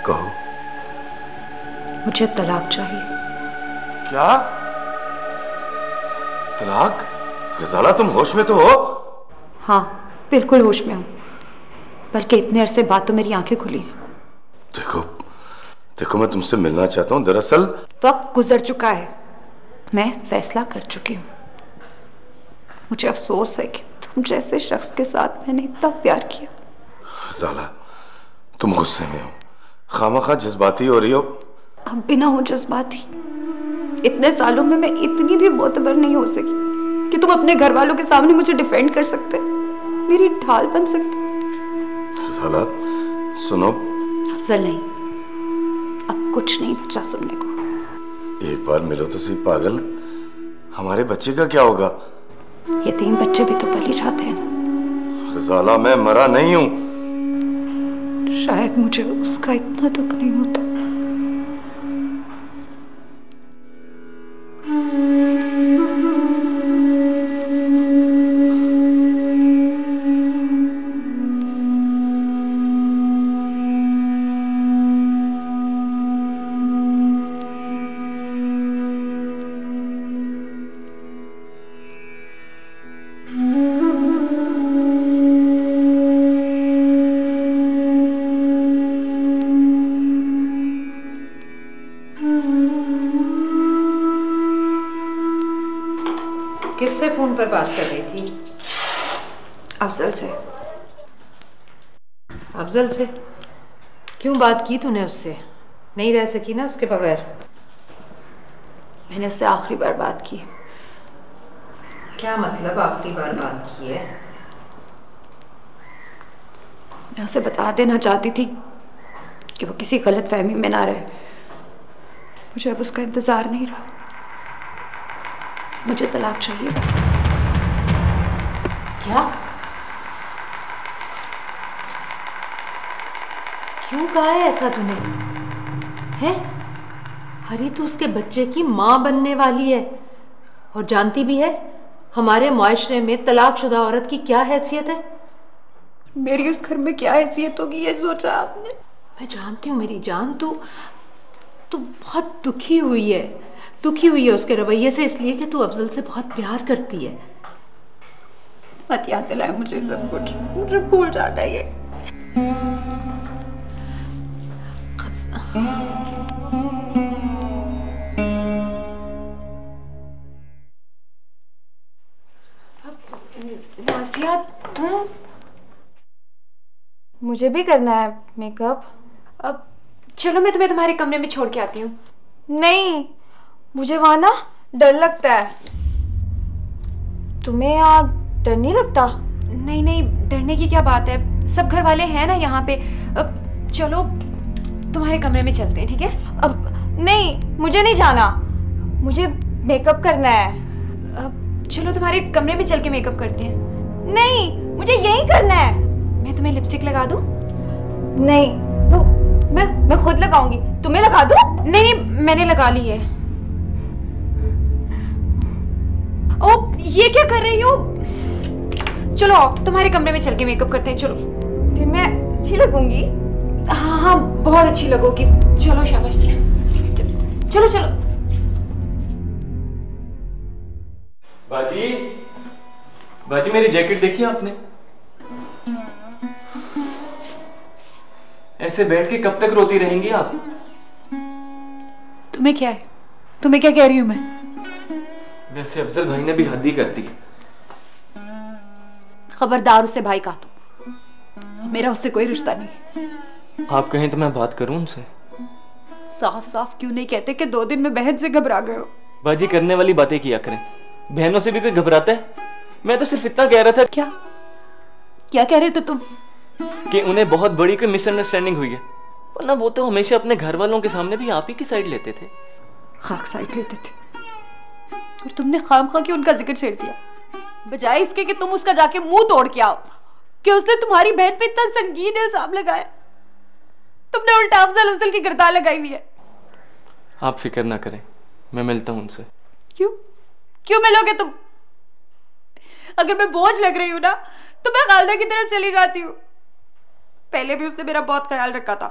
कहो। मुझे तलाक चाहिए। क्या? तलाक? गजाला, तुम होश में तो हो? हाँ, बिल्कुल होश में हूँ, बल्कि इतने अरसे बाद तो मेरी आंखें खुली हैं। देखो देखो, मैं तुमसे मिलना चाहता हूँ। दरअसल वक्त गुजर चुका है, मैं फैसला कर चुकी हूँ। मुझे अफसोस है कि तुम जैसे शख्स के साथ मैंने इतना प्यार किया। गजाला, तुम गुस्से में हो, खामखा जज्बाती हो रही हो। अब बिना हो जज्बाती, इतने सालों में मैं इतनी भी मोतबर नहीं हो सकी कि तुम अपने घर वालों के सामने मुझे डिफेंड कर सकते, मेरी ढाल बन सकते। गजाला सुनो। अफजल नहीं, अब कुछ नहीं बचा सुनने को। एक बार मिलो तो सही। पागल, हमारे बच्चे का क्या होगा? यतीम बच्चे भी तो पली जाते हैं ना। गजाला, मैं मरा नहीं हूं। शायद मुझे उसका इतना दुख नहीं होता। किससे फोन पर बात कर रही थी? अफजल से। अफजल से? क्यों बात की तूने उससे? नहीं रह सकी ना उसके बगैर? मैंने उससे आखिरी बार बात की। क्या मतलब आखिरी बार बात की है? मैं उसे बता देना चाहती थी कि वो किसी गलतफहमी में ना रहे। मुझे अब उसका इंतजार नहीं रहा। मुझे तलाक चाहिए बस। क्या? क्यों कहा है ऐसा तूने? है? हरी तो उसके बच्चे की माँ बनने वाली है, और जानती भी है हमारे मुआशरे में तलाकशुदा औरत की क्या हैसियत है। मेरी उस घर में क्या हैसियत होगी, ये सोचा आपने? मैं जानती हूँ मेरी जान, तू बहुत दुखी हुई है उसके रवैये से, इसलिए कि तू अफजल से बहुत प्यार करती है। मत याद दिलाए मुझे सब कुछ, मुझे भूल जाना ये। नासिया, तुम? मुझे भी करना है मेकअप। अब चलो, मैं तुम्हें तुम्हारे कमरे में छोड़ के आती हूँ। नहीं, मुझे वहां ना डर लगता है। तुम्हें यहाँ डर नहीं लगता? नहीं नहीं, डरने की क्या बात है, सब घर वाले हैं ना यहाँ पे। अब चलो तुम्हारे कमरे में चलते हैं, ठीक है? अब नहीं, मुझे नहीं जाना, मुझे मेकअप करना है। अब चलो तुम्हारे कमरे में चल के मेकअप करते हैं। नहीं, मुझे यही करना है। मैं तुम्हें लिपस्टिक लगा दूं? नहीं, मैं खुद लगाऊंगी। तुम्हें लगा दूं? नहीं नहीं, मैंने लगा ली है। ओ, ये क्या कर रही हो? चलो तुम्हारे कमरे में चल के मेकअप करते हैं, चलो। फिर मैं अच्छी लगूंगी? हाँ हाँ, बहुत अच्छी लगोगी। चलो शाबाश, चलो चलो। बाजी, बाजी मेरी जैकेट देखी आपने? ऐसे बैठ के कब तक रोती रहेंगी आप? तुम्हें क्या है? तुम्हें क्या कह रही हूं मैं? वैसे अफजल भाई ने भी हद ही कर दी। खबरदार उससे भाई कहा तो, मेरा उससे कोई रिश्ता नहीं। आप कहें तो मैं बात करूं उनसे? साफ साफ क्यों नहीं कहते कि 2 दिन में बहन से घबरा गए हो? बाजी करने वाली बातें किया करें, बहनों से भी कोई घबराता है? मैं तो सिर्फ इतना कह रहा था। क्या क्या कह रहे थे तुम? कि उन्हें बहुत बड़ी कोई मिसअंडरस्टैंडिंग हुई है, वरना वो तो हमेशा अपने घर वालों के सामने भी आप ही की साइड लेते थे। खाक साइड लेते थे, और तुमने खामखा क्यों उनका जिक्र छेड़ दिया, बजाय इसके कि तुम उसका जाके मुंह तोड़ के आओ कि उसने तुम्हारी बहन पे इतना संगीन इल्जाम लगाया। तुमने उल्टा अफजल अफजल की गिरदार लगाई हुई है। आप फिक्र ना करें, मैं मिलता हूं उनसे। क्यों क्यों मिलोगे तुम? अगर मैं बोझ लग रही हूं ना, तो मैं खालदा की तरफ चली जाती हूँ। पहले भी उसने मेरा बहुत ख्याल रखा था।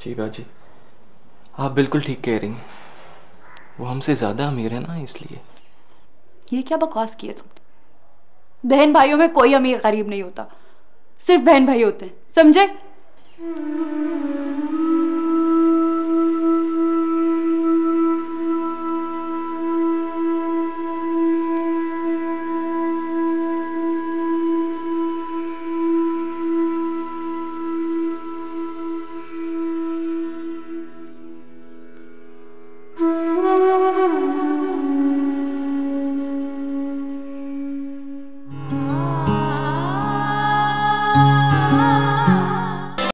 जी बाजी, आप बिल्कुल ठीक कह रही हैं। वो हमसे ज्यादा अमीर है ना, इसलिए। ये क्या बकवास किए तुम? बहन भाइयों में कोई अमीर गरीब नहीं होता, सिर्फ बहन भाई होते हैं, समझे?